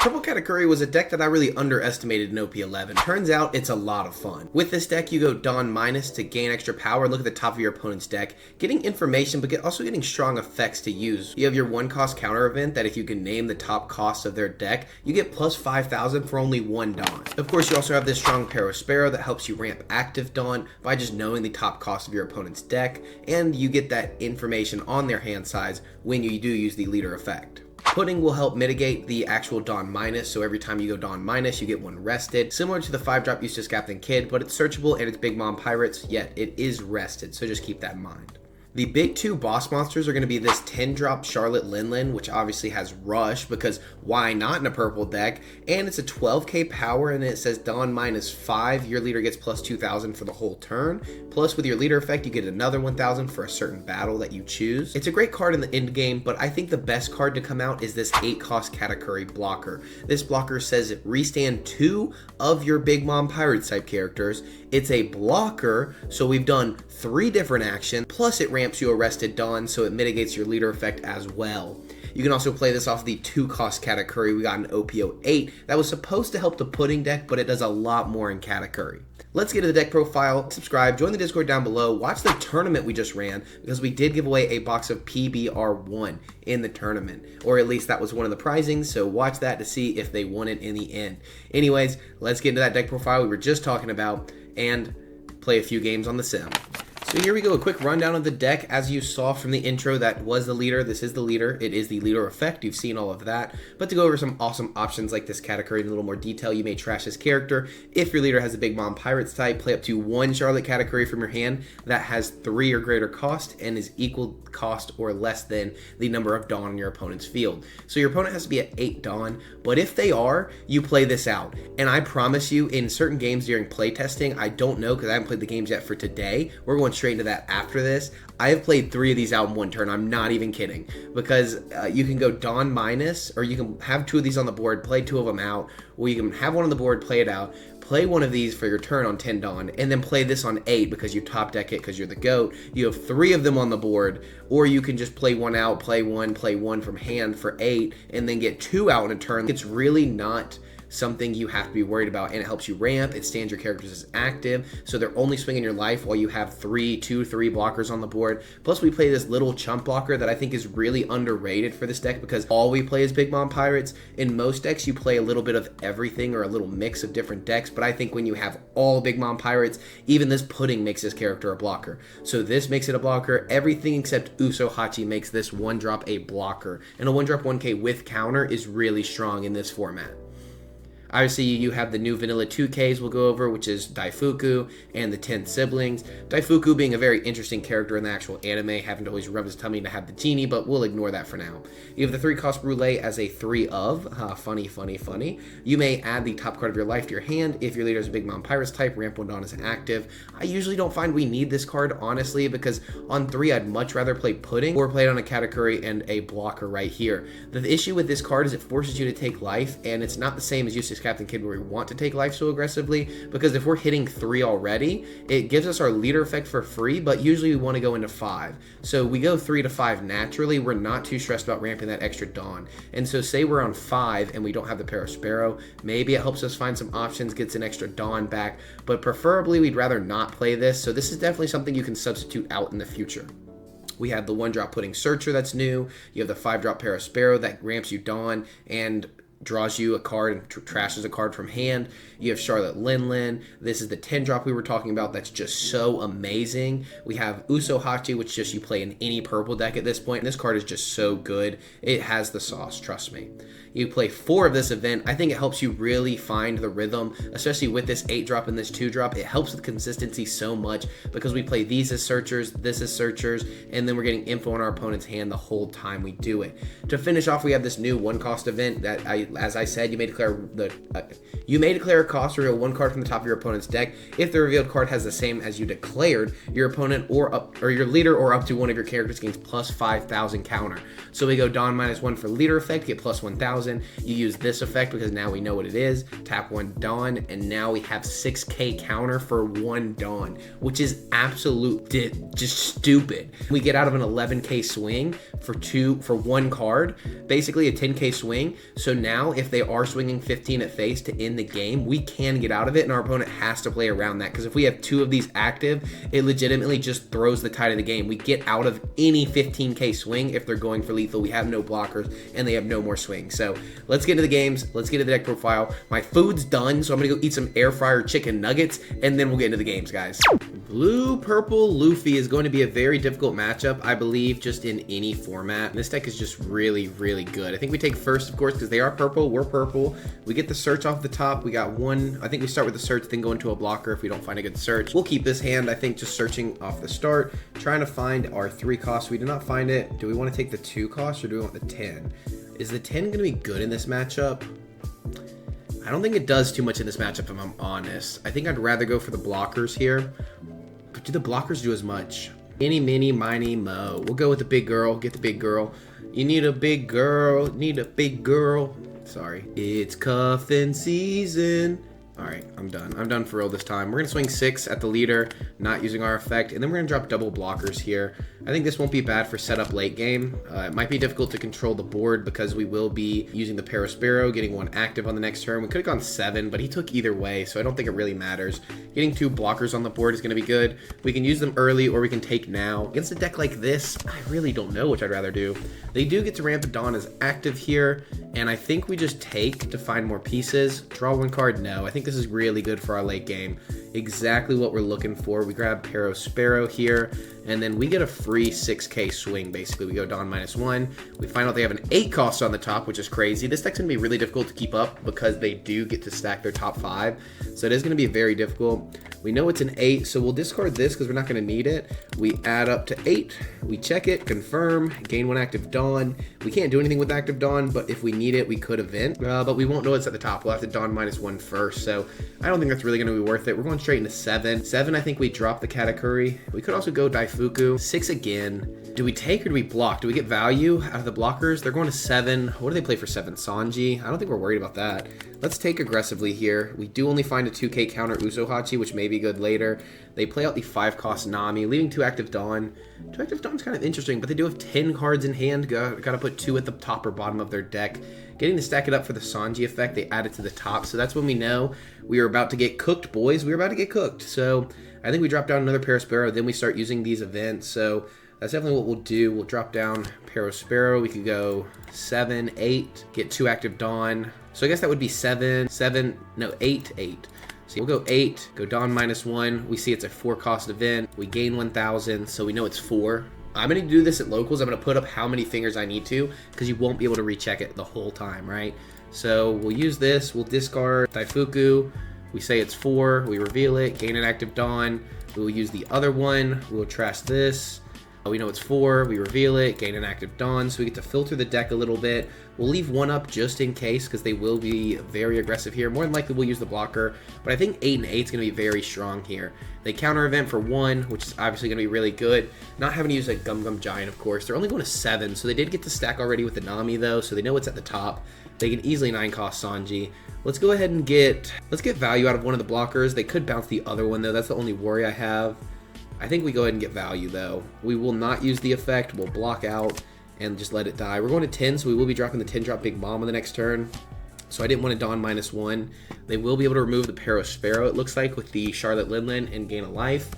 Purple Katakuri was a deck that I really underestimated in OP11. Turns out it's a lot of fun. With this deck, you go Dawn minus to gain extra power, look at the top of your opponent's deck, getting information, but also getting strong effects to use. You have your 1-cost counter event that if you can name the top cost of their deck, you get plus 5,000 for only 1 Dawn. Of course, you also have this strong Sparrow that helps you ramp active Dawn by just knowing the top cost of your opponent's deck, and you get that information on their hand size when you do use the leader effect. Pudding will help mitigate the actual Dawn minus, so every time you go Dawn minus, you get 1 rested. Similar to the 5-drop Eustace Captain Kidd, but it's searchable and it's Big Mom Pirates, yet it is rested, so just keep that in mind. The big 2 boss monsters are going to be this 10-drop Charlotte Linlin, which obviously has Rush, because why not in a purple deck? And it's a 12k power, and it says Dawn minus 5. Your leader gets plus 2,000 for the whole turn. Plus, with your leader effect, you get another 1,000 for a certain battle that you choose. It's a great card in the end game, but I think the best card to come out is this 8-cost Katakuri blocker. This blocker says restand 2 of your Big Mom Pirates type characters. It's a blocker, so we've done 3 different actions, plus it ramps you arrested Dawn, so it mitigates your leader effect as well. You can also play this off the 2-cost Katakuri. We got an OP08 that was supposed to help the Pudding deck, but it does a lot more in Katakuri. Let's get to the deck profile, subscribe, join the Discord down below, watch the tournament we just ran, because we did give away a box of PBR1 in the tournament, or at least that was one of the prizings, so watch that to see if they won it in the end. Anyways, let's get into that deck profile we were just talking about, and play a few games on the sim. So here we go, a quick rundown of the deck. As you saw from the intro, that was the leader. This is the leader. It is the leader effect. You've seen all of that. But to go over some awesome options like this Katakuri in a little more detail, you may trash this character. If your leader has a Big Mom Pirates type, play up to 1 Charlotte Katakuri from your hand that has 3 or greater cost and is equal cost or less than the number of Dawn in your opponent's field. So your opponent has to be at 8 Dawn, but if they are, you play this out. And I promise you, in certain games during playtesting, I don't know because I haven't played the games yet for today. We're going straight into that after this. I have played 3 of these out in 1 turn. I'm not even kidding, because you can go Dawn minus, or you can have 2 of these on the board, play 2 of them out, or you can have 1 on the board, play it out, play 1 of these for your turn on 10 Dawn, and then play this on 8 because you top deck it because you're the GOAT. You have 3 of them on the board, or you can just play 1 out, play 1 from hand for 8, and then get 2 out in a turn. It's really not something you have to be worried about, and it helps you ramp. It stands your characters as active, so they're only swinging your life while you have 3 blockers on the board. Plus, we play this little chump blocker that I think is really underrated for this deck because all we play is Big Mom Pirates. In most decks, you play a little bit of everything or a little mix of different decks, but I think when you have all Big Mom Pirates, even this Pudding makes this character a blocker. So this makes it a blocker. Everything except Usohachi makes this 1-drop a blocker, and a 1-drop 1k with counter is really strong in this format. Obviously, you have the new vanilla 2Ks we'll go over, which is Daifuku and the 10 siblings. Daifuku being a very interesting character in the actual anime, having to always rub his tummy to have the genie, but we'll ignore that for now. You have the 3-cost Brûlée as a 3 of. Funny. You may add the top card of your life to your hand. If your leader is a Big Mom Pirates type, ramp 1 Dawn is active. I usually don't find we need this card, honestly, because on 3, I'd much rather play Pudding or play it on a Katakuri and a blocker right here. The issue with this card is it forces you to take life, and it's not the same as Eustace Captain Kidd where we want to take life so aggressively, because if we're hitting 3 already, it gives us our leader effect for free, but usually we want to go into 5. So we go 3 to 5 naturally. We're not too stressed about ramping that extra Dawn. And so say we're on 5 and we don't have the Sparrow, maybe it helps us find some options, gets an extra Dawn back, but preferably we'd rather not play this. So this is definitely something you can substitute out in the future. We have the 1-drop Pudding Searcher that's new. You have the 5-drop Sparrow that ramps you Dawn and draws you a card and trashes a card from hand. You have Charlotte Linlin. This is the 10-drop we were talking about that's just so amazing. We have Usohachi, which just you play in any purple deck at this point. And this card is just so good. It has the sauce, trust me. You play 4 of this event. I think it helps you really find the rhythm, especially with this 8-drop and this 2-drop. It helps with consistency so much because we play these as searchers, this as searchers, and then we're getting info on our opponent's hand the whole time we do it. To finish off, we have this new 1-cost event that, as I said, you may declare a cost, reveal 1 card from the top of your opponent's deck. If the revealed card has the same as you declared, your opponent or your leader or up to 1 of your characters gains plus 5,000 counter. So we go Dawn minus 1 for leader effect, get plus 1,000. You use this effect because now we know what it is. Tap 1 Dawn, and now we have 6k counter for 1 Dawn, which is absolute just stupid. We get out of an 11k swing for 1 card, basically a 10k swing. So now now, if they are swinging 15 at face to end the game, we can get out of it, and our opponent has to play around that, because if we have 2 of these active, it legitimately just throws the tide of the game. We get out of any 15k swing if they're going for lethal. We have no blockers, and they have no more swing. So let's get into the games. Let's get into the deck profile. My food's done, so I'm gonna go eat some air fryer chicken nuggets, and then we'll get into the games, guys. Blue-purple Luffy is going to be a very difficult matchup, I believe, just in any format. This deck is just really, really good. I think we take first, of course, because they are purple, we're purple. We get the search off the top. We got one. I think we start with the search, then go into a blocker if we don't find a good search. We'll keep this hand, I think, just searching off the start, trying to find our 3 costs. We did not find it. Do we want to take the 2 costs, or do we want the 10? Is the 10 going to be good in this matchup? I don't think it does too much in this matchup, if I'm honest. I think I'd rather go for the blockers here. But do the blockers do as much? Any, mini, miny, mo. We'll go with the big girl. Get the big girl. You need a big girl. Need a big girl. Sorry. It's cuffing season. Alright, I'm done. I'm done for real this time. We're going to swing 6 at the leader, not using our effect, and then we're going to drop double blockers here. I think this won't be bad for setup late game. It might be difficult to control the board because we will be using the Parasparrow, getting 1 active on the next turn. We could have gone 7, but he took either way, so I don't think it really matters. Getting 2 blockers on the board is going to be good. We can use them early, or we can take now. Against a deck like this, I really don't know which I'd rather do. They do get to ramp it Dawn as active here, and I think we just take to find more pieces. Draw 1 card? No. I think this is really good for our late game. Exactly what we're looking for. We grab Parasparrow here, and then we get a free 6k swing, basically. We go Dawn -1. We find out they have an 8 cost on the top, which is crazy. This deck's going to be really difficult to keep up because they do get to stack their top 5. So it is going to be very difficult. We know it's an 8, so we'll discard this because we're not going to need it. We add up to 8. We check it, confirm, gain 1 active Dawn. We can't do anything with active Dawn, but if we need it, we could event. But we won't know it's at the top. We'll have to Dawn -1 first, so I don't think that's really going to be worth it. We're going straight into 7. 7, I think we drop the Katakuri. We could also go Daifuku. 6 again. Do we take or do we block? Do we get value out of the blockers? They're going to 7. What do they play for 7? Sanji? I don't think we're worried about that. Let's take aggressively here. We do only find a 2k counter Usohachi, which may be good later. They play out the 5 cost Nami, leaving 2 active Dawn. 2 active Dawn's kind of interesting, but they do have 10 cards in hand. Gotta put 2 at the top or bottom of their deck. Getting to stack it up for the Sanji effect, they add it to the top. So that's when we know we are about to get cooked, boys. We are about to get cooked. So I think we drop down another Parasparrow, then we start using these events. So that's definitely what we'll do. We'll drop down Parasparrow. We could go 7, 8, get 2 active Dawn. So I guess that would be 7, 7, no, 8, 8. So we'll go 8, go Dawn -1. We see it's a 4 cost event. We gain 1,000, so we know it's 4. I'm going to do this at locals. I'm going to put up how many fingers I need to, because you won't be able to recheck it the whole time, right? So we'll use this. We'll discard Daifuku. We say it's 4. We reveal it. Gain an active Dawn. We will use the other one. We'll trash this. We know it's 4. We reveal it. Gain an active Dawn. So we get to filter the deck a little bit. We'll leave 1 up just in case, because they will be very aggressive here. More than likely, we'll use the blocker. But I think 8 and 8 is going to be very strong here. They counter event for 1, which is obviously going to be really good. Not having to use a Gum Gum Giant, of course. They're only going to 7, so they did get to stack already with the Nami, though, so they know it's at the top. They can easily 9 cost Sanji. Let's go ahead and get value out of one of the blockers. They could bounce the other one, though. That's the only worry I have. I think we go ahead and get value, though. We will not use the effect. We'll block out and just let it die. We're going to 10, so we will be dropping the 10-drop Big Mom on the next turn. So I didn't want to Dawn -1. They will be able to remove the Parasparrow, it looks like, with the Charlotte Linlin and gain a life.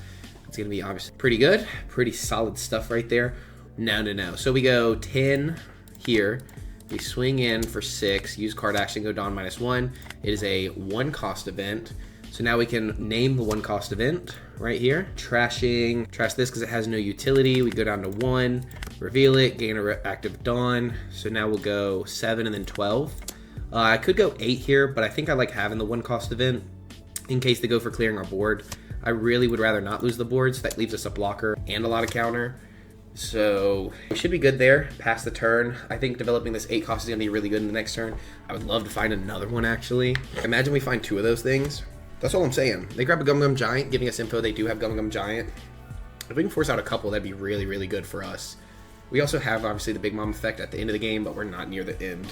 It's going to be obviously pretty good. Pretty solid stuff right there. No. So we go 10 here. We swing in for 6, use card action, go Dawn -1. It is a 1 cost event. So now we can name the 1 cost event right here. Trash this because it has no utility. We go down to 1, reveal it, gain an active Dawn. So now we'll go 7 and then 12. I could go 8 here, but I think I like having the 1 cost event in case they go for clearing our board. I really would rather not lose the board, so that leaves us a blocker and a lot of counter. So we should be good there past the turn. I think developing this 8 cost is going to be really good in the next turn. I would love to find another one, actually. Imagine we find 2 of those things. That's all I'm saying. They grab a Gum Gum Giant, giving us info. They do have Gum Gum Giant. If we can force out a couple, that'd be really, really good for us. We also have, obviously, the Big Mom effect at the end of the game, but we're not near the end.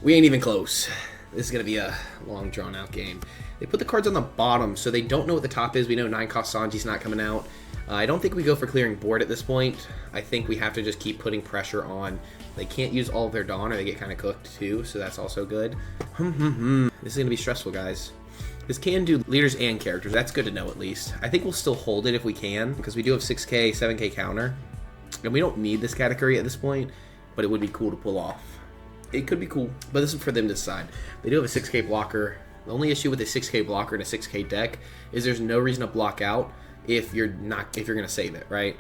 We ain't even close. This is going to be a long, drawn-out game. They put the cards on the bottom, so they don't know what the top is. We know 9-cost Sanji's not coming out. I don't think we go for clearing board at this point. I think we have to just keep putting pressure on. They can't use all of their Dawn, or they get kind of cooked, too, so that's also good. This is going to be stressful, guys. This can do leaders and characters. That's good to know, at least. I think we'll still hold it if we can, because we do have 6k, 7k counter. And we don't need this Katakuri at this point, but it would be cool to pull off. It could be cool, but this is for them to decide. They do have a 6k blocker. The only issue with a 6k blocker and a 6k deck is there's no reason to block out if you're gonna save it, right?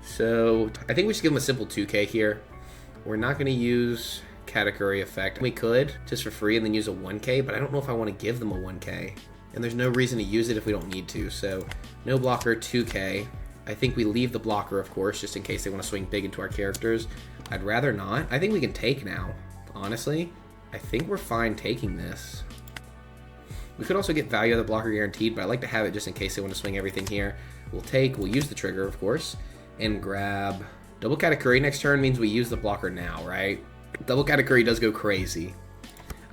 So I think we should give them a simple 2k here. We're not gonna use Katakuri effect. We could just for free and then use a 1k, but I don't know if I want to give them a 1k. And there's no reason to use it if we don't need to. So no blocker, 2k. I think we leave the blocker, of course, just in case they want to swing big into our characters. I'd rather not. I think we can take now, honestly. I think we're fine taking this. We could also get value of the blocker guaranteed, but I like to have it just in case they want to swing everything here. We'll use the trigger, of course, and grab double Katakuri next turn means we use the blocker now, right? Double Katakuri does go crazy.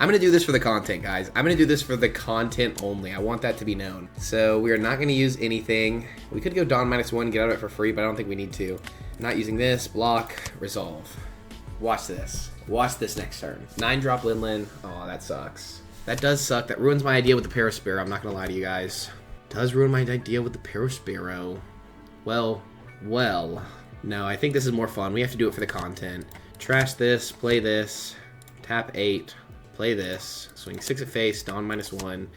I'm going to do this for the content, guys. I'm going to do this for the content only. I want that to be known. So we are not going to use anything. We could go Dawn -1, get out of it for free, but I don't think we need to. Not using this. Block. Resolve. Watch this. Watch this next turn. 9-drop Linlin. Oh, that sucks. That does suck. That ruins my idea with the Parasparrow. I'm not going to lie to you guys. Does ruin my idea with the Parasparrow. Well. No, I think this is more fun. We have to do it for the content. Trash this. Play this. Tap 8. Play this. Swing 6 at face. Dawn -1.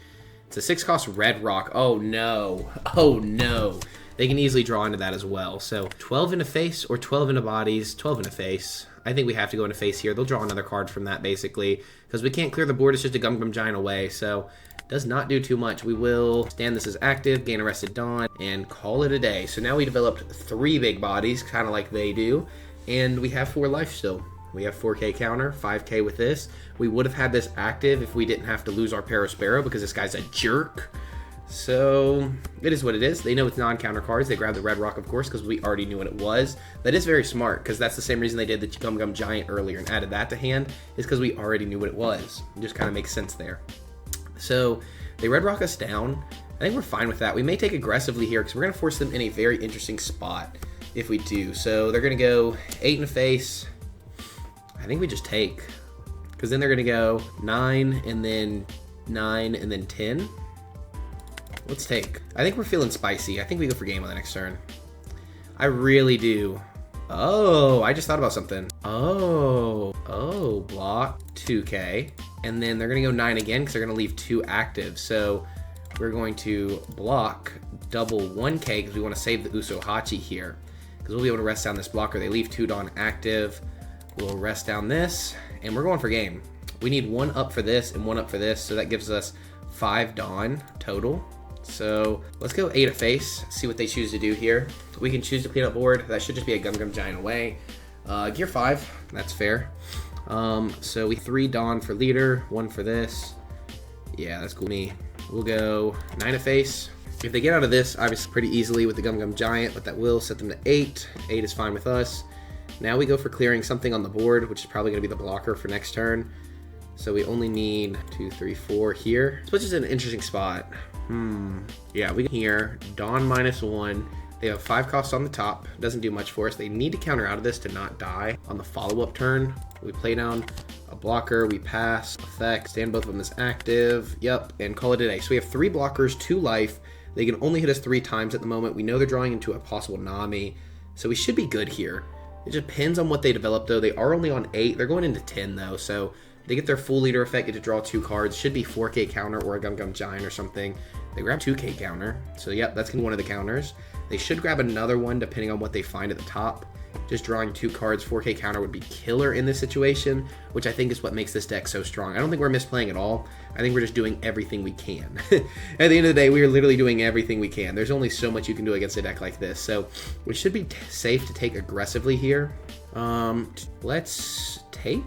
It's a 6-cost red rock. Oh no. Oh no. They can easily draw into that as well. So 12 into face or 12 into bodies. 12 into face. I think we have to go into face here. They'll draw another card from that basically. Because we can't clear the board. It's just a Gum Gum Giant away. So does not do too much. We will stand this as active. Gain Arrested Dawn. And call it a day. So now we developed 3 big bodies. Kind of like they do. And we have 4 life still. We have 4k counter, 5k with this. We would have had this active if we didn't have to lose our Parasparrow because this guy's a jerk. So it is what it is. They know it's non-counter cards. They grab the red rock, of course, because we already knew what it was. That is very smart because that's the same reason they did the Gum Gum Giant earlier and added that to hand is because we already knew what it was. It just kind of makes sense there. So they red rock us down. I think we're fine with that. We may take aggressively here because we're going to force them in a very interesting spot if we do. So they're going to go 8 in the face. I think we just take, because then they're going to go 9 and then 9 and then 10. Let's take. I think we're feeling spicy. I think we go for game on the next turn. I really do. Oh, I just thought about something. Oh, block 2k. And then they're going to go 9 again because they're going to leave 2 active. So we're going to block double 1k because we want to save the Usohachi here. Because we'll be able to rest down this blocker. They leave 2 Dawn active. We'll rest down this, and we're going for game. We need 1 up for this and 1 up for this, so that gives us 5 Dawn total. So let's go 8 at face, see what they choose to do here. We can choose to clean up board. That should just be a Gum Gum Giant away. Gear 5, that's fair. So we 3 Dawn for leader, 1 for this. Yeah, that's cool. We'll go 9 at face. If they get out of this, obviously pretty easily with the Gum Gum Giant, but that will set them to 8. 8 is fine with us. Now we go for clearing something on the board, which is probably going to be the blocker for next turn. So we only need 2, 3, 4 here. This puts us in an interesting spot. Yeah, we can here. Dawn -1. They have 5 costs on the top. Doesn't do much for us. They need to counter out of this to not die on the follow-up turn. We play down a blocker. We pass. Effect. Stand both of them as active. Yep. And call it a day. So we have 3 blockers, 2 life. They can only hit us 3 times at the moment. We know they're drawing into a possible Nami. So we should be good here. It depends on what they develop, though. They are only on 8. They're going into 10, though. So they get their full leader effect, get to draw 2 cards. Should be 4k counter or a Gum Gum Giant or something. They grab 2k counter. So, yep, that's going to be one of the counters. They should grab another one, depending on what they find at the top. Just drawing 2 cards, 4k counter would be killer in this situation, which I think is what makes this deck so strong. I don't think we're misplaying at all. I think we're just doing everything we can. At the end of the day, we are literally doing everything we can. There's only so much you can do against a deck like this. So we should be safe to take aggressively here. Let's take.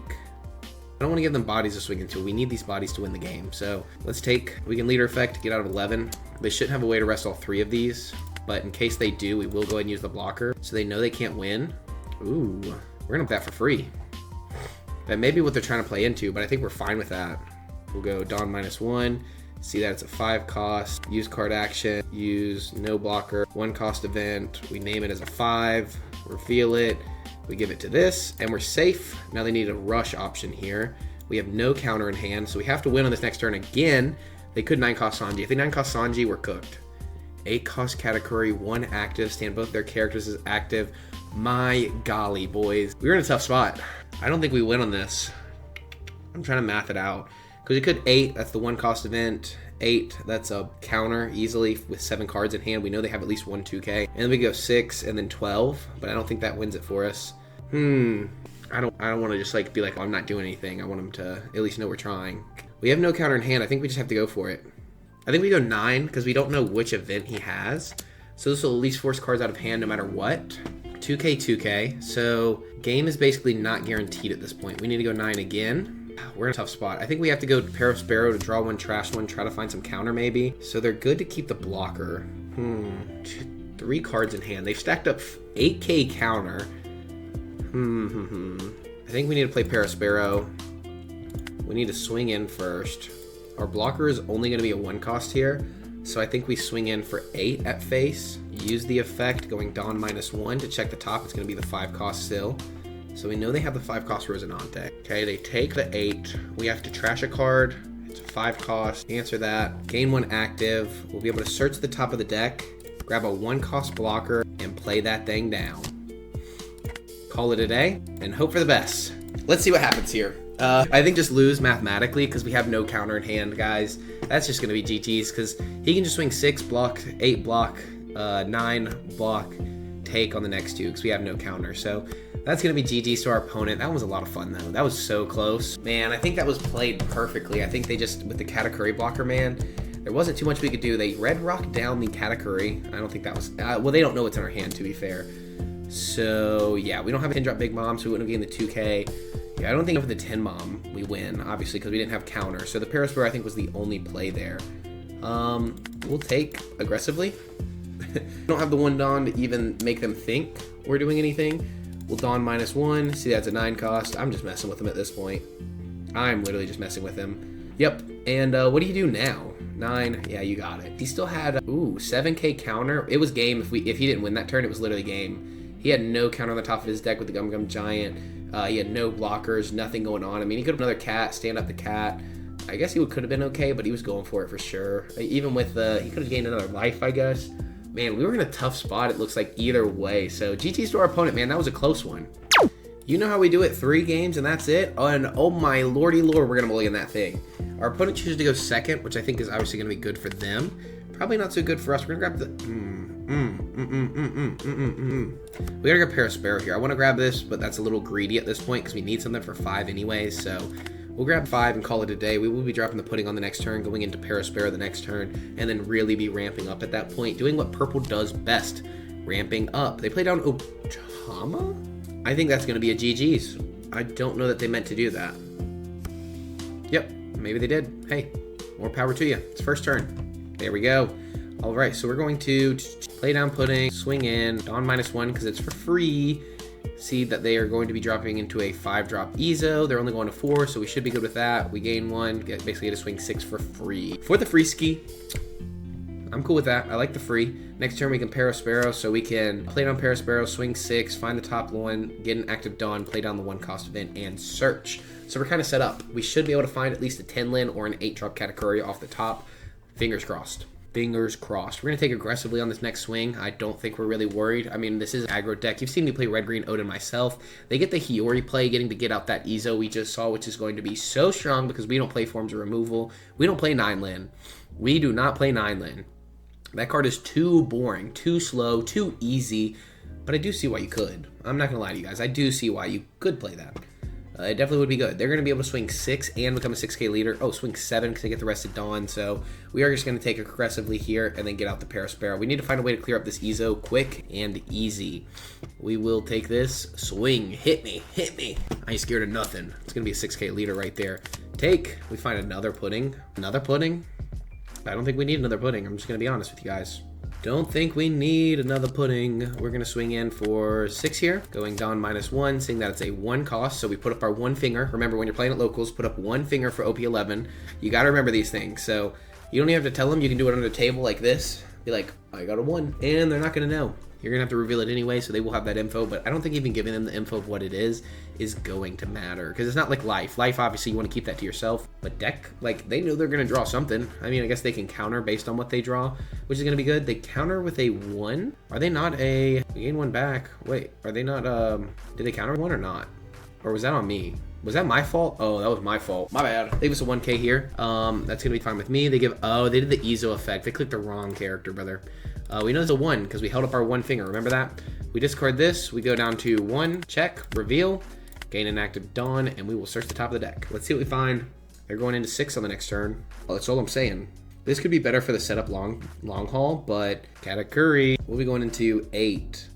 I don't want to give them bodies to swing into. We need these bodies to win the game. So let's take. We can leader effect, get out of 11. They shouldn't have a way to rest all 3 of these. But in case they do, we will go ahead and use the blocker. So they know they can't win. Ooh, we're going to put that for free. That may be what they're trying to play into, but I think we're fine with that. We'll go Dawn -1. See that it's a 5 cost. Use card action. Use no blocker. 1 cost event. We name it as a 5. Reveal it. We give it to this, and we're safe. Now they need a rush option here. We have no counter in hand, so we have to win on this next turn again. They could 9 cost Sanji. If they 9 cost Sanji, we're cooked. 8 cost Katakuri, 1 active. Stand both their characters as active. My golly, boys. We were in a tough spot. I don't think we win on this. I'm trying to math it out. Because we could 8, that's the 1 cost event. 8, that's a counter easily with 7 cards in hand. We know they have at least 1 2K. And then we go 6 and then 12, but I don't think that wins it for us. I don't want to just like be like, oh, I'm not doing anything. I want them to at least know we're trying. We have no counter in hand. I think we just have to go for it. I think we go 9 because we don't know which event he has. So this will at least force cards out of hand no matter what. 2K, 2K. So game is basically not guaranteed at this point. We need to go 9 again. We're in a tough spot. I think we have to go Pair of Sparrow to draw 1, trash 1, try to find some counter maybe. So they're good to keep the blocker. 3 cards in hand. They've stacked up 8K counter. I think we need to play Pair of Sparrow. We need to swing in first. Our blocker is only going to be a 1 cost here. So I think we swing in for 8 at face. Use the effect going Dawn -1 to check the top. It's going to be the 5 cost still. So we know they have the 5 cost Rosinante. Okay, they take the 8. We have to trash a card. It's a 5 cost. Answer that. Gain 1 active. We'll be able to search the top of the deck, grab a 1 cost blocker, and play that thing down. Call it a day, and hope for the best. Let's see what happens here. I think just lose mathematically because we have no counter in hand, guys. That's just going to be GG's because he can just swing 6 block, 8 block, 9 block, take on the next 2 because we have no counter. So that's going to be GG's to our opponent. That was a lot of fun, though. That was so close. Man, I think that was played perfectly. I think they just, with the Katakuri blocker, man, there wasn't too much we could do. They red rocked down the Katakuri. I don't think that was, well, they don't know what's in our hand, to be fair. So, yeah, we don't have a 10-drop Big Mom, so we wouldn't have gained the 2K. Yeah, I don't think with the 10 Mom we win, obviously, because we didn't have counter. So the Parasphere, I think, was the only play there. We'll take aggressively. Don't have the 1 Dawn to even make them think we're doing anything. We'll Dawn -1. See, that's a 9 cost. I'm just messing with him at this point. I'm literally just messing with him. Yep. And what do you do now? 9. Yeah, you got it. He still had, 7K counter. It was game. If he didn't win that turn, it was literally game. He had no counter on the top of his deck with the Gum Gum Giant. He had no blockers, nothing going on. I mean, he could have another cat, stand up the cat. I guess he could have been okay, but he was going for it for sure. Even with he could have gained another life, I guess. Man, we were in a tough spot, it looks like, either way. So GG's to our opponent, man. That was a close one. You know how we do it, 3 games and that's it? Oh, and oh my lordy lord, we're going to mulligan that thing. Our opponent chooses to go second, which I think is obviously going to be good for them. Probably not so good for us. We're going to grab the... We gotta grab Pair of Sparrow here. I want to grab this, but that's a little greedy at this point because we need something for 5 anyways. So we'll grab 5 and call it a day. We will be dropping the pudding on the next turn, going into Pair of Sparrow the next turn, and then really be ramping up at that point, doing what purple does best, ramping up. They play down Otama? I think that's going to be a GG's. I don't know that they meant to do that. Yep, maybe they did. Hey, more power to you. It's first turn. There we go. All right, so we're going to play down pudding, swing in, Dawn -1 because it's for free. See that they are going to be dropping into a 5-drop Ezo. They're only going to 4, so we should be good with that. We gain 1, basically get to swing 6 for free. For the free ski, I'm cool with that. I like the free. Next turn we can Pair of Sparrow, so we can play down Pair of Sparrow, swing 6, find the top 1, get an active Dawn, play down the 1-cost event, and search. So we're kind of set up. We should be able to find at least a 10-lin or an 8-drop Katakuri off the top. Fingers crossed. Fingers crossed. We're going to take aggressively on this next swing. I don't think we're really worried. I mean, this is an aggro deck. You've seen me play Red-Green Oden myself. They get the Hiyori play, getting to get out that Ezo we just saw, which is going to be so strong because we don't play Forms of Removal. We don't play 9-lin. We do not play 9-lin. That card is too boring, too slow, too easy, but I do see why you could. I'm not going to lie to you guys. I do see why you could play that. It definitely would be good. They're going to be able to swing 6 and become a 6K leader. Oh, swing 7 because they get the rest of Dawn. So we are just going to take aggressively here and then get out the Pair of Sparrow. We need to find a way to clear up this Ezo quick and easy. We will take this. Swing. Hit me. Hit me. I ain't scared of nothing. It's going to be a 6K leader right there. Take. We find another pudding. Another pudding? I don't think we need another pudding. I'm just going to be honest with you guys. Don't think we need another pudding. We're going to swing in for 6 here, going Don -1, seeing that it's a 1 cost. So we put up our 1 finger. Remember, when you're playing at locals, put up 1 finger for OP11. You got to remember these things. So you don't even have to tell them. You can do it under the table like this. Be like, I got a 1. And they're not going to know. You're going to have to reveal it anyway, so they will have that info. But I don't think even giving them the info of what it is going to matter. Because it's not like life. Life, obviously, you want to keep that to yourself. But deck, like, they know they're going to draw something. I mean, I guess they can counter based on what they draw, which is going to be good. They counter with a 1. Are they not a... We gain 1 back. Wait, are they not... Did they counter 1 or not? Or was that on me? Was that my fault? Oh, that was my fault. My bad. They give us a 1k here. That's going to be fine with me. They give... Oh, they did the Ezo effect. They clicked the wrong character, brother. We know there's a 1 because we held up our 1 finger. Remember that? We discard this. We go down to 1. Check. Reveal. Gain an active Dawn. And we will search the top of the deck. Let's see what we find. They're going into 6 on the next turn. Well, that's all I'm saying. This could be better for the setup long haul, but Katakuri, we'll be going into 8.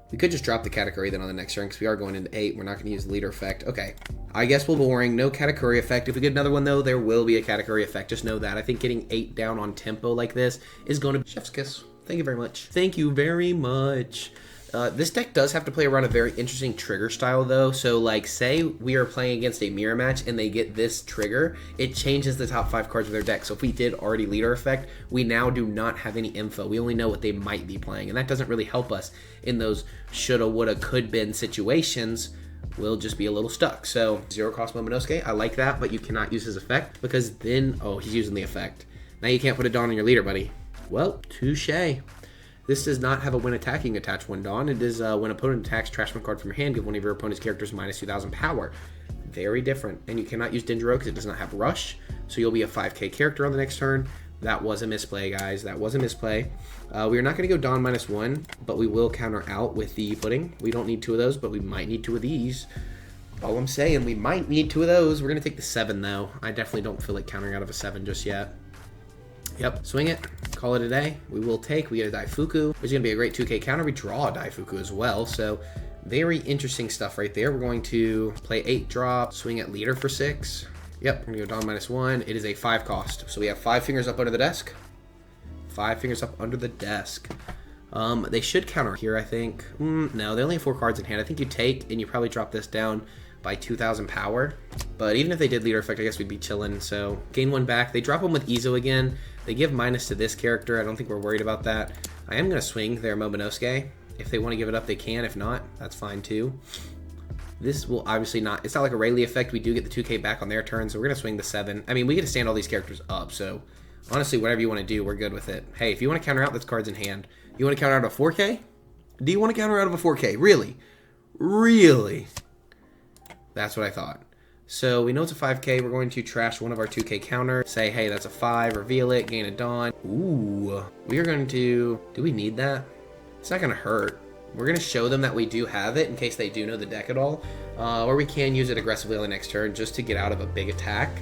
We could just drop the Katakuri then on the next turn because we are going into 8. We're not going to use the leader effect. Okay. I guess we're boring. No Katakuri effect. If we get another one, though, there will be a Katakuri effect. Just know that. I think getting 8 down on tempo like this is going to be chef's kiss. Thank you very much. Thank you very much. This deck does have to play around a very interesting trigger style, though. So, like, say we are playing against a mirror match and they get this trigger, it changes the top 5 cards of their deck. So if we did already leader effect, we now do not have any info. We only know what they might be playing, and that doesn't really help us in those shoulda, woulda, could been situations. We'll just be a little stuck. So 0 cost Momonosuke, I like that, but you cannot use his effect because then, oh, he's using the effect. Now you can't put a Dawn on your leader, buddy. Well, touche. This does not have a when attacking attach 1 Dawn. It is when opponent attacks, trash 1 card from your hand, give one of your opponent's characters minus 2,000 power. Very different. And you cannot use Denjiro because it does not have rush. So you'll be a 5k character on the next turn. That was a misplay, guys. That was a misplay. We are not going to go Dawn -1, but we will counter out with the pudding. We don't need 2 of those, but we might need 2 of these. All I'm saying, we might need 2 of those. We're going to take the 7, though. I definitely don't feel like countering out of a 7 just yet. Yep, swing it, call it a day. We will take, we get a Daifuku, which is going to be a great 2k counter. We draw a Daifuku as well, so very interesting stuff right there. We're going to play 8 drop, swing at leader for 6. Yep, we're going to go Dawn -1. It is a 5 cost, so we have 5 fingers up under the desk. 5 fingers up under the desk. They should counter here, I think. No, they only have 4 cards in hand. I think you take, and you probably drop this down by 2,000 power. But even if they did leader effect, I guess we'd be chilling. So gain 1 back. They drop them with Ezo again. They give minus to this character. I don't think we're worried about that. I am going to swing their Momonosuke. If they want to give it up, they can. If not, that's fine too. This will obviously not... It's not like a Rayleigh effect. We do get the 2k back on their turn, so we're going to swing the 7. I mean, we get to stand all these characters up, so honestly, whatever you want to do, we're good with it. Hey, if you want to counter out, that's cards in hand. You want to counter out a 4k? Do you want to counter out of a 4k? Really? Really? That's what I thought. So we know it's a 5k. We're going to trash one of our 2k counter. Say, hey, that's a 5. Reveal it. Gain a Dawn. Ooh. We are going to... Do we need that? It's not going to hurt. We're going to show them that we do have it in case they do know the deck at all. Or we can use it aggressively on the next turn just to get out of a big attack.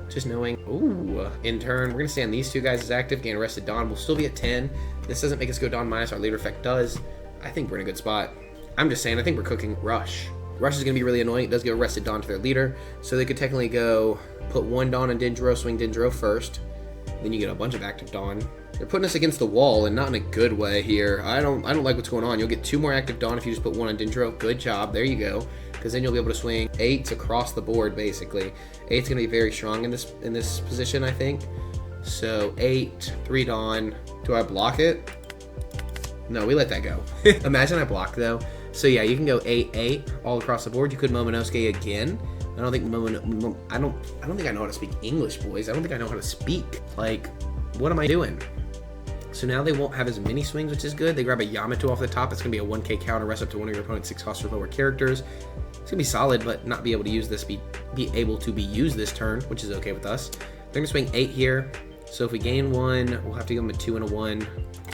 Just knowing... Ooh. In turn, we're going to stand these 2 guys as active. Gain Arrested Dawn. We'll still be at 10. This doesn't make us go Dawn minus. Our leader effect does. I think we're in a good spot. I'm just saying, I think we're cooking Rush. Rush is going to be really annoying. It does give Arrested Dawn to their leader. So they could technically go put 1 Dawn on Denjiro, swing Denjiro first. Then you get a bunch of active Dawn. They're putting us against the wall and not in a good way here. I don't like what's going on. You'll get 2 more active Dawn if you just put 1 on Denjiro. Good job. There you go. Because then you'll be able to swing 8s across the board, basically. 8's going to be very strong in this position, I think. So 8, 3 Dawn. Do I block it? No, we let that go. Imagine I block, though. So yeah, you can go 8, 8 all across the board. You could Momonosuke again. I don't think I don't think I know how to speak English, boys. I don't think I know how to speak. Like, what am I doing? So now they won't have as many swings, which is good. They grab a Yamato off the top. It's gonna be a 1k counter, rest up to one of your opponent's 6 cost or lower characters. It's gonna be solid, but not be able to use this. Be able to be used this turn, which is okay with us. They're gonna swing 8 here. So if we gain 1, we'll have to give them a 2 and a 1.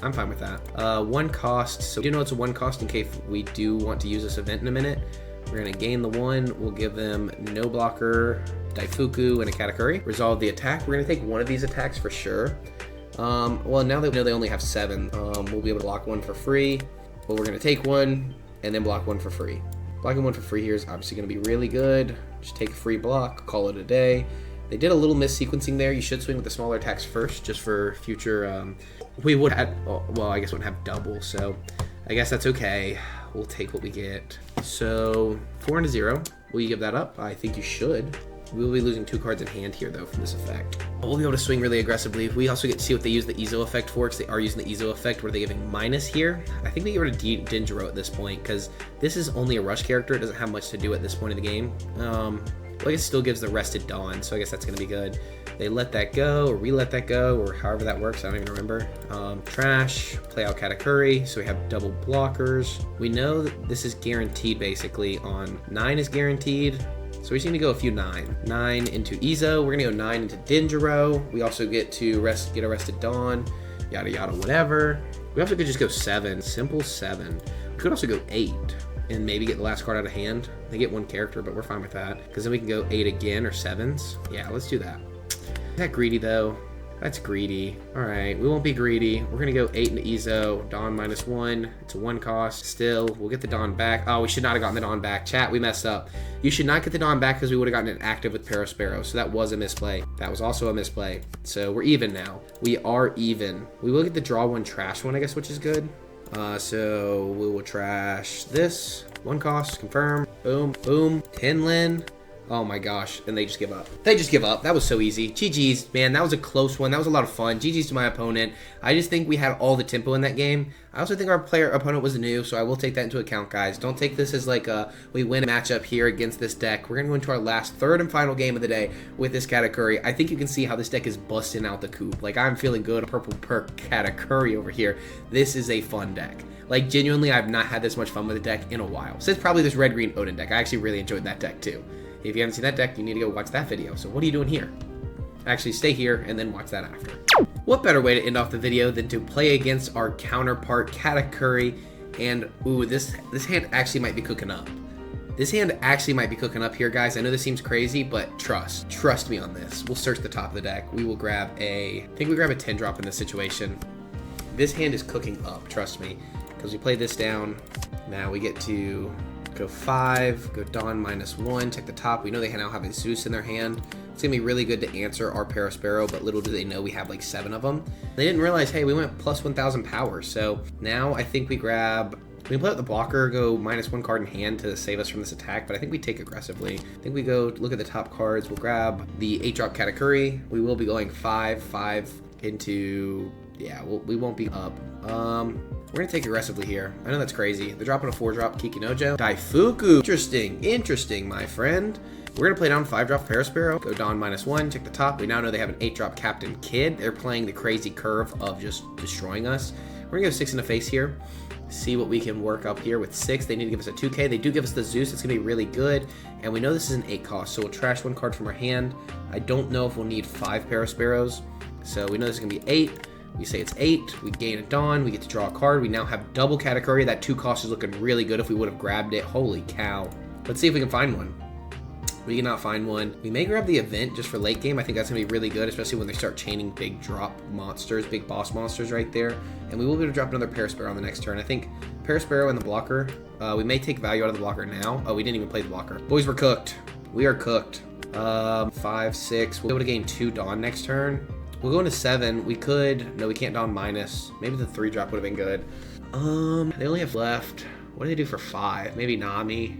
I'm fine with that. 1 cost. So we do know it's a 1 cost in case we do want to use this event in a minute. We're going to gain the 1. We'll give them no blocker, Daifuku, and a Katakuri. Resolve the attack. We're going to take one of these attacks for sure. Well, now that we know they only have 7, we'll be able to block 1 for free. But we're going to take 1 and then block 1 for free. Blocking 1 for free here is obviously going to be really good. Just take a free block, call it a day. They did a little mis-sequencing there. You should swing with the smaller attacks first, just for future, we would have, well, I guess wouldn't have double, so I guess that's okay. We'll take what we get. So 4 and a 0. Will you give that up? I think you should. We will be losing 2 cards in hand here, though, from this effect. We'll be able to swing really aggressively. We also get to see what they use the Ezo effect for, because they are using the Ezo effect. What are they giving minus here? I think we get rid of Dinjiro at this point, because this is only a rush character. It doesn't have much to do at this point in the game. Well, I guess it still gives the rested Dawn, so I guess that's going to be good. They let that go, or re-let that go, or however that works. I don't even remember. Trash, play out Katakuri, so we have double blockers. We know that this is guaranteed, basically, on 9 is guaranteed. So we just need to go a few 9. 9 into Ezo. We're going to go 9 into Dinjiro. We also get to get arrested Dawn, yada yada, whatever. We also could just go 7. Simple 7. We could also go 8 and maybe get the last card out of hand. They get 1 character, but we're fine with that. Because then we can go 8 again or 7s. Yeah, let's do that. Is that greedy, though? That's greedy. All right, we won't be greedy. We're going to go 8 into Ezo. Dawn -1. It's a 1 cost. Still, we'll get the Dawn back. Oh, we should not have gotten the Dawn back. Chat, we messed up. You should not get the Dawn back because we would have gotten it active with Parasparrow. So that was a misplay. That was also a misplay. So we're even now. We are even. We will get the draw 1, trash 1, I guess, which is good. So we will trash this. 1 cost. Confirm. Boom. Boom. Tinlin. Oh my gosh, and they just give up. They just give up. That was so easy. GG's, man, that was a close one. That was a lot of fun. GG's to my opponent. I just think we had all the tempo in that game. I also think our opponent was new, so I will take that into account, guys. Don't take this as like we win a matchup here against this deck. We're going to go into our last, 3rd and final game of the day with this Katakuri. I think you can see how this deck is busting out the coop. Like, I'm feeling good. Purple Perk Katakuri over here. This is a fun deck. Like, genuinely, I've not had this much fun with the deck in a while. Since probably this Red-Green Oden deck. I actually really enjoyed that deck, too. If you haven't seen that deck, you need to go watch that video. So what are you doing here? Actually, stay here and then watch that after. What better way to end off the video than to play against our counterpart, Katakuri, and ooh, this hand actually might be cooking up. This hand actually might be cooking up here, guys. I know this seems crazy, but trust me on this. We'll search the top of the deck. We will grab I think we grab a 10 drop in this situation. This hand is cooking up, trust me, because we play this down. Now we get to go 5, go Dawn -1, check the top. We know they now have a Zeus in their hand. It's going to be really good to answer our Parasparrow, but little do they know we have like 7 of them. They didn't realize, hey, we went plus 1,000 power. So now I think we grab, we can play out the blocker, go -1 card in hand to save us from this attack, but I think we take aggressively. I think we go look at the top cards. We'll grab the 8-drop Katakuri. We will be going 5 into, yeah, we won't be up. We're going to take aggressively here. I know that's crazy. They're dropping a 4-drop Kikinojo. Daifuku. Interesting, my friend. We're going to play down 5-drop Parasparrow. Go Dawn -1. Check the top. We now know they have an 8-drop Captain Kid. They're playing the crazy curve of just destroying us. We're going to go 6 in the face here. See what we can work up here with 6. They need to give us a 2K. They do give us the Zeus. It's going to be really good. And we know this is an 8 cost. So we'll trash 1 card from our hand. I don't know if we'll need 5 Parasparrows. So we know this is going to be 8. We say it's 8, we gain a Dawn, we get to draw a card. We now have double Katakuri. That 2 cost is looking really good if we would have grabbed it. Holy cow. Let's see if we can find one. We cannot find one. We may grab the event just for late game. I think that's going to be really good, especially when they start chaining big drop monsters, big boss monsters right there. And we will be able to drop another Parasparrow on the next turn. I think Parasparrow and the blocker, we may take value out of the blocker now. Oh, we didn't even play the blocker. Boys, we're cooked. We are cooked. 5, 6. We'll be able to gain 2 Dawn next turn. We'll go into 7. We could. No, we can't Dawn minus. Maybe the 3-drop would have been good. They only have left. What do they do for 5? Maybe Nami.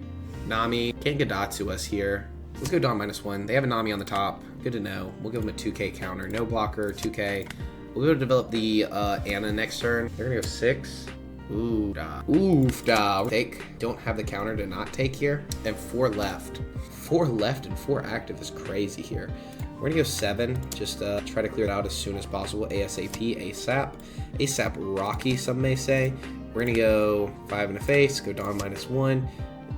Can't Gadatsu us here. Let's go Dawn -1. They have a Nami on the top. Good to know. We'll give them a 2K counter. No blocker, 2K. We'll be able to develop the Anna next turn. They're going to go 6. Ooh, da. Oof, da. Take. Don't have the counter to not take here. And 4 left. 4 left and 4 active is crazy here. We're going to go 7, just try to clear it out as soon as possible. ASAP, ASAP. ASAP Rocky, some may say. We're going to go 5 in the face, go Dawn -1.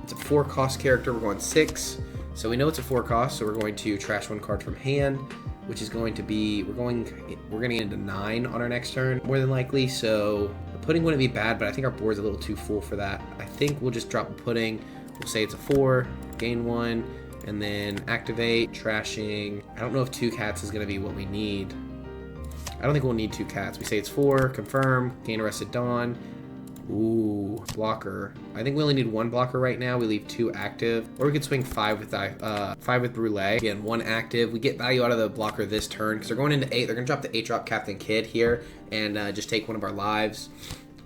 It's a 4 cost character, we're going 6. So we know it's a 4 cost, so we're going to trash 1 card from hand, which is going to be, we're going to get into 9 on our next turn, more than likely. So the pudding wouldn't be bad, but I think our board's a little too full for that. I think we'll just drop a pudding. We'll say it's a 4, gain 1. And then activate, trashing. I don't know if 2 cats is going to be what we need. I don't think we'll need 2 cats. We say it's 4, confirm, gain arrested Dawn. Ooh, blocker. I think we only need one blocker right now. We leave 2 active. Or we could swing 5 with Brule. Again, 1 active. We get value out of the blocker this turn because they're going into 8. They're going to drop the 8-drop Captain Kid here and just take one of our lives.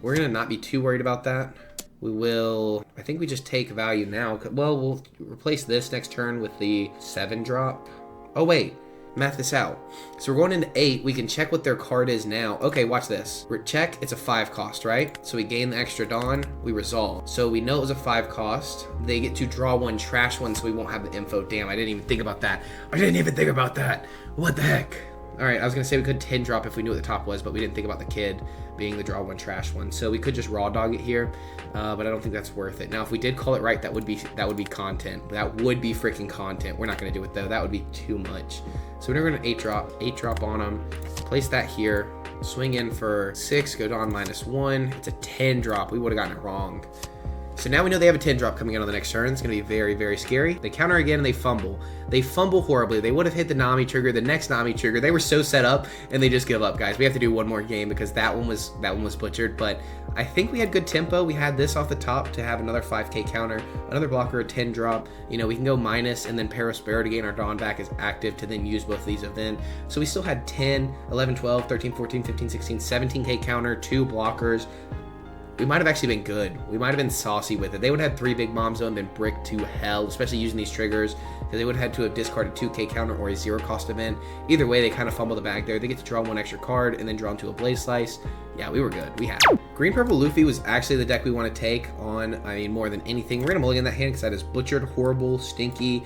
We're going to not be too worried about that. We will, I think we just take value now. Well, we'll replace this next turn with the 7-drop. Oh, wait. Math this out. So we're going into 8. We can check what their card is now. Okay, watch this. We're check. It's a 5 cost, right? So we gain the extra Dawn. We resolve. So we know it was a 5 cost. They get to draw 1, trash 1, so we won't have the info. Damn, I didn't even think about that. What the heck? All right, I was going to say we could 10 drop if we knew what the top was, but we didn't think about the kid being the draw 1, trash 1. So we could just raw dog it here, but I don't think that's worth it. Now, if we did call it right, that would be content. That would be freaking content. We're not going to do it, though. That would be too much. So we're going to 8 drop on them. Place that here. Swing in for 6, go down -1. It's a 10 drop. We would have gotten it wrong. So now we know they have a 10 drop coming in on the next turn. It's going to be very, very scary. They counter again and they fumble. They fumble horribly. They would have hit the Nami trigger, the next Nami trigger. They were so set up and they just give up, guys. We have to do one more game because that one was butchered. But I think we had good tempo. We had this off the top to have another 5k counter, another blocker, a 10 drop. You know, we can go minus and then Parasparrow to gain our Dawn back as active to then use both of these event. So we still had 10, 11, 12, 13, 14, 15, 16, 17k counter, 2 blockers. We might have actually been good. We might have been saucy with it. They would have had 3 big bombs though and been bricked to hell, especially using these triggers, because they would have had to have discarded 2k counter or a 0 cost event. Either way, they kind of fumble the bag there. They get to draw 1 extra card and then draw into a Blaze Slice. Yeah, we were good. We had it. Green Purple Luffy was actually the deck we want to take on, I mean, more than anything. We're going to mulligan that hand because that is butchered, horrible, stinky.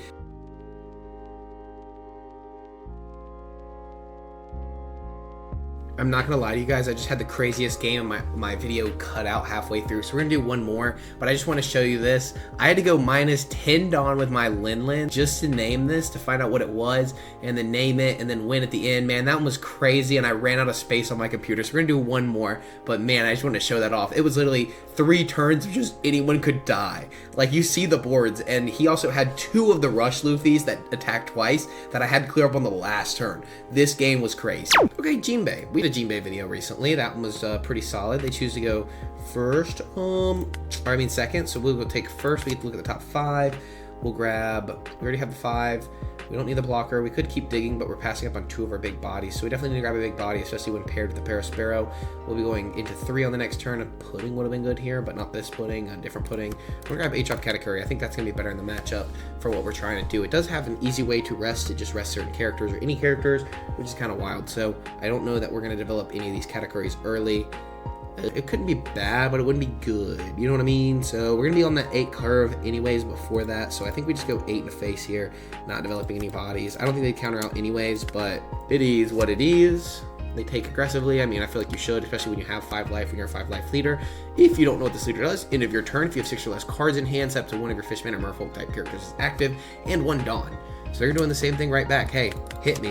I'm not gonna lie to you guys, I just had the craziest game and my video cut out halfway through, so we're gonna do one more, but I just want to show you this. I had to go -10 Dawn with my Lin just to name this, to find out what it was, and then name it, and then win at the end. Man, that one was crazy, and I ran out of space on my computer, so we're gonna do one more, but man, I just wanted to show that off. It was literally 3 turns of just anyone could die. Like, you see the boards, and he also had 2 of the Rush Luffys that attacked twice that I had to clear up on the last turn. This game was crazy. Okay, Jinbe. We did a Jinbe video recently. That one was pretty solid. They choose to go first, second. So we'll go take first. We get to look at the top 5. We'll grab, we already have the 5. We don't need the blocker. We could keep digging, but we're passing up on 2 of our big bodies. So we definitely need to grab a big body, especially when paired with the Parasparrow. We'll be going into 3 on the next turn. A pudding would have been good here, but not this pudding, a different pudding. We're going to grab 8-drop Katakuri. I think that's going to be better in the matchup for what we're trying to do. It does have an easy way to rest. It just rests certain characters or any characters, which is kind of wild. So I don't know that we're going to develop any of these Katakuris early. It couldn't be bad, but it wouldn't be good. You know what I mean? So we're going to be on that 8 curve anyways before that. So I think we just go 8 in the face here, not developing any bodies. I don't think they counter out anyways, but it is what it is. They take aggressively. I mean, I feel like you should, especially when you have 5 life, when you're a 5 life leader. If you don't know what this leader does, end of your turn, if you have 6 or less cards in hand, set up to one of your Fishman or Merfolk type characters is active, and 1 Dawn. So they're doing the same thing right back. Hey, hit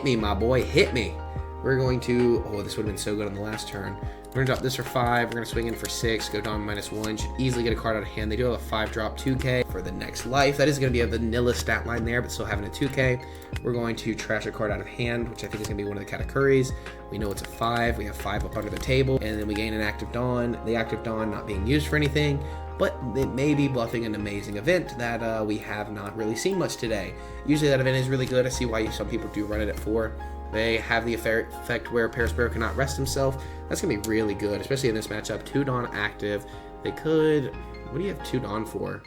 me, my boy, hit me. We're going to, oh, this would have been so good on the last turn. We're going to drop this for 5. We're going to swing in for 6, go down -1. Should easily get a card out of hand. They do have a 5-drop 2k for the next life. That is going to be a vanilla stat line there, but still having a 2k. We're going to trash a card out of hand, which I think is going to be one of the Katakuris. We know it's a 5. We have 5 up under the table, and then we gain an active Dawn. The active Dawn not being used for anything, but it may be bluffing an amazing event that we have not really seen much today. Usually that event is really good. I see why some people do run it at 4. They have the effect where Parasparrow cannot rest himself. That's going to be really good, especially in this matchup. 2 Dawn active. They could... What do you have 2 Dawn for?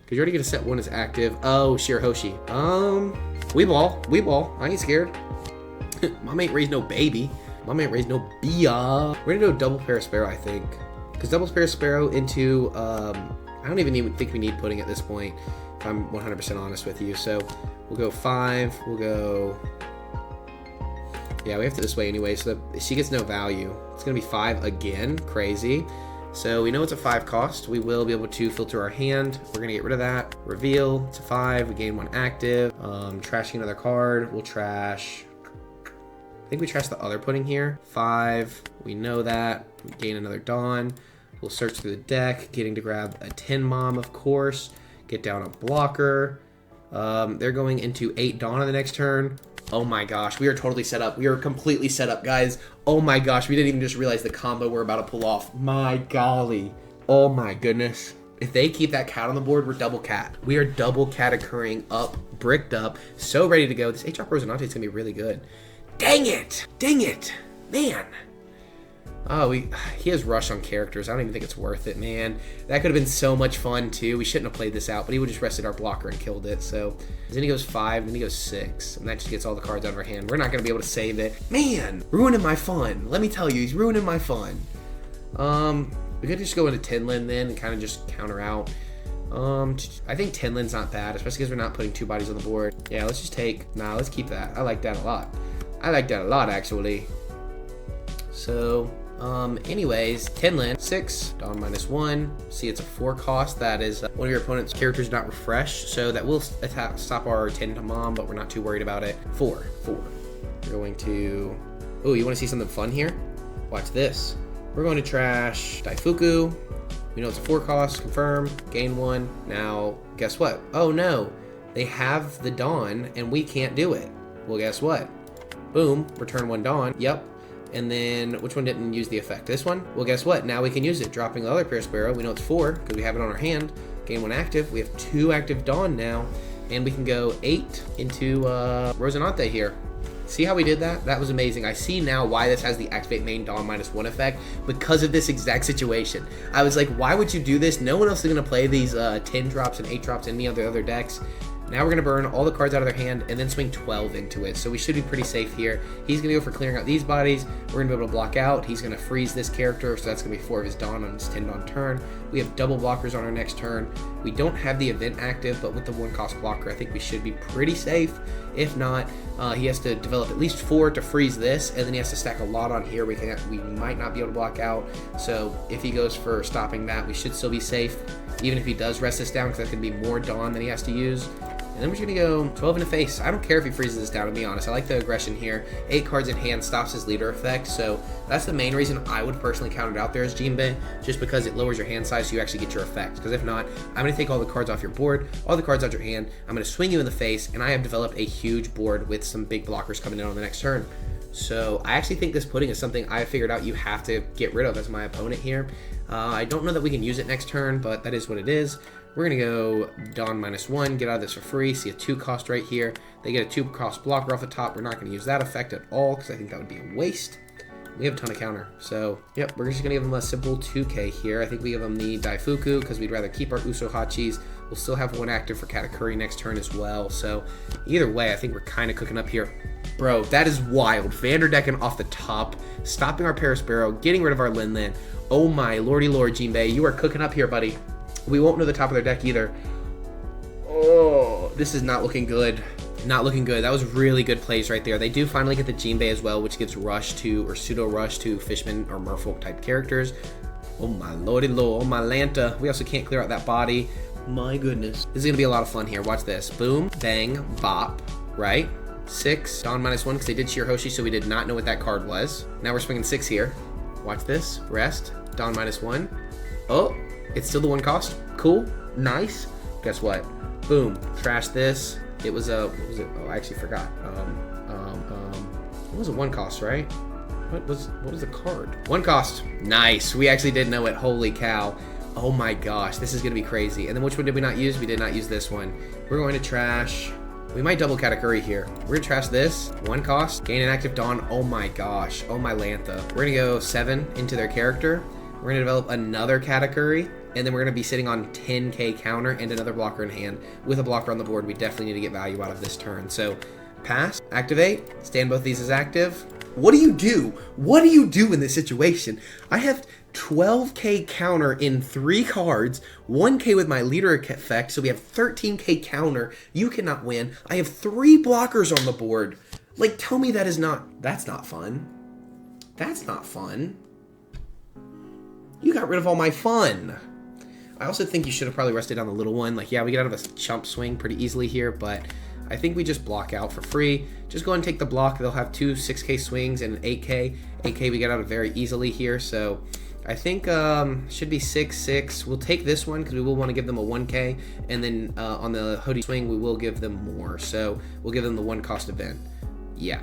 Because you're already going to set 1 as active. Oh, Shirahoshi. We ball. I ain't scared. Mom ain't raised no baby. Mom ain't raised no bia. We're going to do a double Parasparrow, I think. Because double Parasparrow into... I don't even think we need pudding at this point, if I'm 100% honest with you. So we'll go 5. We'll go... Yeah, we have to this way anyway, so she gets no value. It's going to be 5 again. Crazy. So we know it's a 5 cost. We will be able to filter our hand. We're going to get rid of that. Reveal. It's a 5. We gain 1 active. Trashing another card. We'll trash... I think we trash the other pudding here. 5. We know that. We gain another Dawn. We'll search through the deck, getting to grab a 10 Mom, of course. Get down a blocker. They're going into 8 Dawn on the next turn. Oh my gosh, we are totally set up. We are completely set up, guys. Oh my gosh, we didn't even just realize the combo we're about to pull off. My golly. Oh my goodness. If they keep that cat on the board, we're double cat. We are double Katakuriing up, bricked up, so ready to go. This H-Drop Rosinante is going to be really good. Dang it! Dang it! Man. Oh, he has rush on characters. I don't even think it's worth it, man. That could have been so much fun, too. We shouldn't have played this out, but he would have just rested our blocker and killed it. So then he goes 5, then he goes 6, and that just gets all the cards out of our hand. We're not going to be able to save it. Man, ruining my fun. Let me tell you, he's ruining my fun. We could just go into Tinlin then and kind of just counter out. I think Tinlin's not bad, especially because we're not putting 2 bodies on the board. Yeah, let's just take... Nah, let's keep that. I like that a lot. I like that a lot, actually. So... anyways, Tinlin, 6, Dawn -1. See, it's a 4 cost. That is one of your opponent's characters not refreshed, so that will stop our 10 to mom, but we're not too worried about it. 4. We're going to... Oh, you want to see something fun here? Watch this. We're going to trash Daifuku. We know it's a 4 cost, confirm, gain 1. Now, guess what? Oh no, they have the Dawn, and we can't do it. Well, guess what? Boom, return 1 Dawn. Yep. And then, which one didn't use the effect? This one? Well, guess what? Now we can use it, dropping the other Perisparrow. We know it's 4, because we have it on our hand. Gain 1 active. We have 2 active Dawn now. And we can go 8 into Rosinante here. See how we did that? That was amazing. I see now why this has the activate main Dawn -1 effect, because of this exact situation. I was like, why would you do this? No one else is going to play these 10 drops and 8 drops in any of the other decks. Now we're going to burn all the cards out of their hand and then swing 12 into it. So we should be pretty safe here. He's going to go for clearing out these bodies. We're going to be able to block out. He's going to freeze this character, so that's going to be 4 of his Dawn on his 10 Dawn turn. We have double blockers on our next turn. We don't have the event active, but with the 1 cost blocker, I think we should be pretty safe. If not, he has to develop at least 4 to freeze this, and then he has to stack a lot on here. We might not be able to block out. So if he goes for stopping that, we should still be safe, even if he does rest this down, because that's going to be more Dawn than he has to use. And then we're just going to go 12 in the face. I don't care if he freezes this down, to be honest. I like the aggression here. 8 cards in hand stops his leader effect, so that's the main reason I would personally count it out there as Jinbe, just because it lowers your hand size so you actually get your effect. Because if not, I'm going to take all the cards off your board, all the cards out your hand, I'm going to swing you in the face, and I have developed a huge board with some big blockers coming in on the next turn. So I actually think this pudding is something I figured out you have to get rid of as my opponent here. I don't know that we can use it next turn, but that is what it is. We're going to go Dawn -1, get out of this for free. See a 2 cost right here. They get a 2 cost blocker off the top. We're not going to use that effect at all because I think that would be a waste. We have a ton of counter. So, yep, we're just going to give them a simple 2K here. I think we give them the Daifuku because we'd rather keep our Usohachis. We'll still have 1 active for Katakuri next turn as well. So, either way, I think we're kind of cooking up here. Bro, that is wild. Vanderdecken off the top, stopping our Perisparrow, getting rid of our Linlin. Oh my lordy lord, Jinbe, you are cooking up here, buddy. We won't know the top of their deck either. Oh, this is not looking good. Not looking good. That was really good plays right there. They do finally get the Jinbe as well, which gives rush to, or pseudo rush to Fishman or Merfolk type characters. Oh my lordy lord, oh my Lanta. We also can't clear out that body. My goodness. This is going to be a lot of fun here. Watch this. Boom, bang, bop, right? 6, Dawn -1, because they did Shirahoshi, so we did not know what that card was. Now we're swinging 6 here. Watch this. Rest, Dawn -1. Oh, it's still the 1 cost. Cool. Nice. Guess what? Boom. Trash this. It was a... What was it? Oh, I actually forgot. It was a 1 cost, right? What was the card? 1 cost. Nice. We actually did know it. Holy cow. Oh my gosh. This is going to be crazy. And then which one did we not use? We did not use this one. We're going to trash... We might double Katakuri here. We're going to trash this. 1 cost. Gain an active Dawn. Oh my gosh. Oh my Lantha. We're going to go 7 into their character. We're going to develop another Katakuri. And then we're going to be sitting on 10k counter and another blocker in hand. With a blocker on the board, we definitely need to get value out of this turn. So, pass. Activate. Stand both these as active. What do you do? What do you do in this situation? I have 12k counter in 3 cards, 1k with my leader effect, so we have 13k counter. You cannot win. I have 3 blockers on the board. Like, tell me that's not fun. That's not fun. You got rid of all my fun. I also think you should have probably rested on the little one. Like, yeah, we get out of a chump swing pretty easily here, but I think we just block out for free. Just go and take the block. They'll have 2 6k swings and an 8k. 8k we get out of very easily here, so I think should be 6-6. We'll take this one because we will want to give them a 1k, and then on the hoodie swing we will give them more. So we'll give them the 1 cost event. Yeah.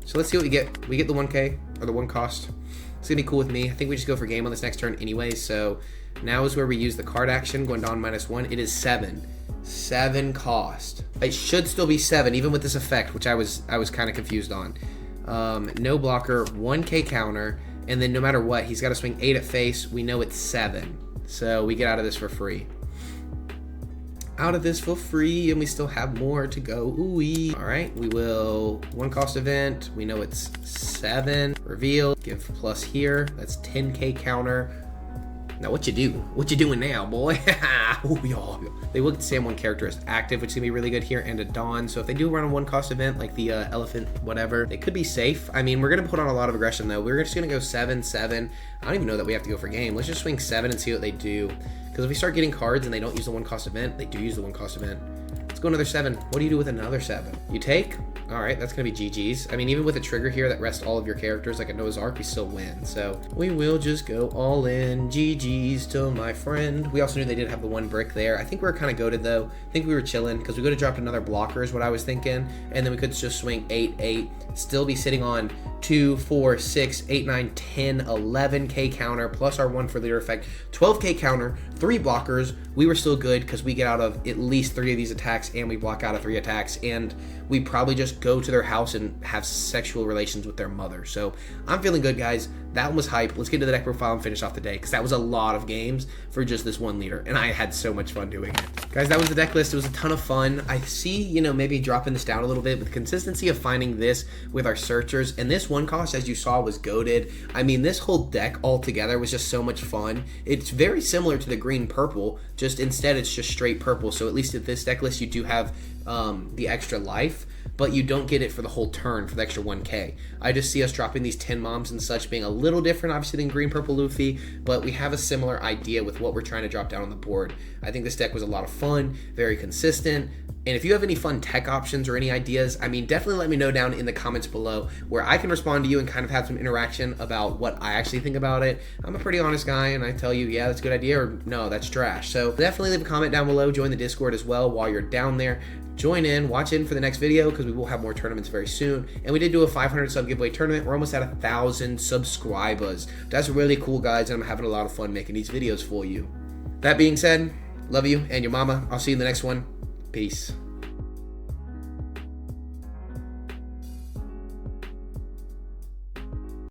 So let's see what we get. We get the 1K, or the 1 cost. It's gonna be cool with me. I think we just go for game on this next turn anyway, so now is where we use the card action, going down -1. It is 7. 7 cost. It should still be 7, even with this effect, which I was kind of confused on. No blocker, 1K counter, and then no matter what, he's got to swing 8 at face. We know it's 7, so we get out of this for free. Out of this for free, and we still have more to go. Ooh-wee. All right, we will 1 cost event. We know it's 7. Reveal, give plus here. That's 10K counter. Now what you do? What you doing now, boy? Ooh, yeah. They look at Sam 1 character as active, which is gonna be really good here, and a Dawn. So if they do run a 1 cost event like the elephant, whatever, they could be safe. I mean, we're gonna put on a lot of aggression though. We're just gonna go 7-7. I don't even know that we have to go for game. Let's just swing 7 and see what they do. Because if we start getting cards and they don't use the 1 cost event, they do use the 1 cost event. Let's go another 7. What do you do with another 7? You take? All right, that's gonna be GG's. I mean, even with a trigger here that rests all of your characters like a Noah's Ark, we still win. So we will just go all in. GG's to my friend. We also knew they did have the 1 brick there. I think we were kind of goated though. I think we were chilling because we could have dropped another blocker is what I was thinking. And then we could just swing 8-8, still be sitting on 2, 4, 6, 8, 9, 10, 11K counter, plus our 1 for leader effect, 12K counter, 3 blockers. We were still good because we get out of at least 3 of these attacks and we block out of 3 attacks, and we probably just go to their house and have sexual relations with their mother. So I'm feeling good, guys. That one was hype. Let's get to the deck profile and finish off the day, because that was a lot of games for just this 1 leader, and I had so much fun doing it. Guys, that was the deck list. It was a ton of fun. I see, you know, maybe dropping this down a little bit with consistency of finding this with our searchers, and this 1 cost, as you saw, was goated. I mean, this whole deck altogether was just so much fun. It's very similar to the green-purple, just instead it's just straight purple. So at least at this deck list, you do have the extra life, but you don't get it for the whole turn for the extra 1K. I just see us dropping these 10 moms and such being a little different, obviously, than green purple Luffy, but we have a similar idea with what we're trying to drop down on the board. I think this deck was a lot of fun, very consistent, and if you have any fun tech options or any ideas, I mean, definitely let me know down in the comments below where I can respond to you and kind of have some interaction about what I actually think about it. I'm a pretty honest guy, and I tell you, yeah, that's a good idea, or no, that's trash. So definitely leave a comment down below, join the Discord as well while you're down there. Join in, watch in for the next video because we will have more tournaments very soon. And we did do a 500 sub giveaway tournament. We're almost at 1,000 subscribers. That's really cool, guys, and I'm having a lot of fun making these videos for you. That being said, love you and your mama. I'll see you in the next one. Peace.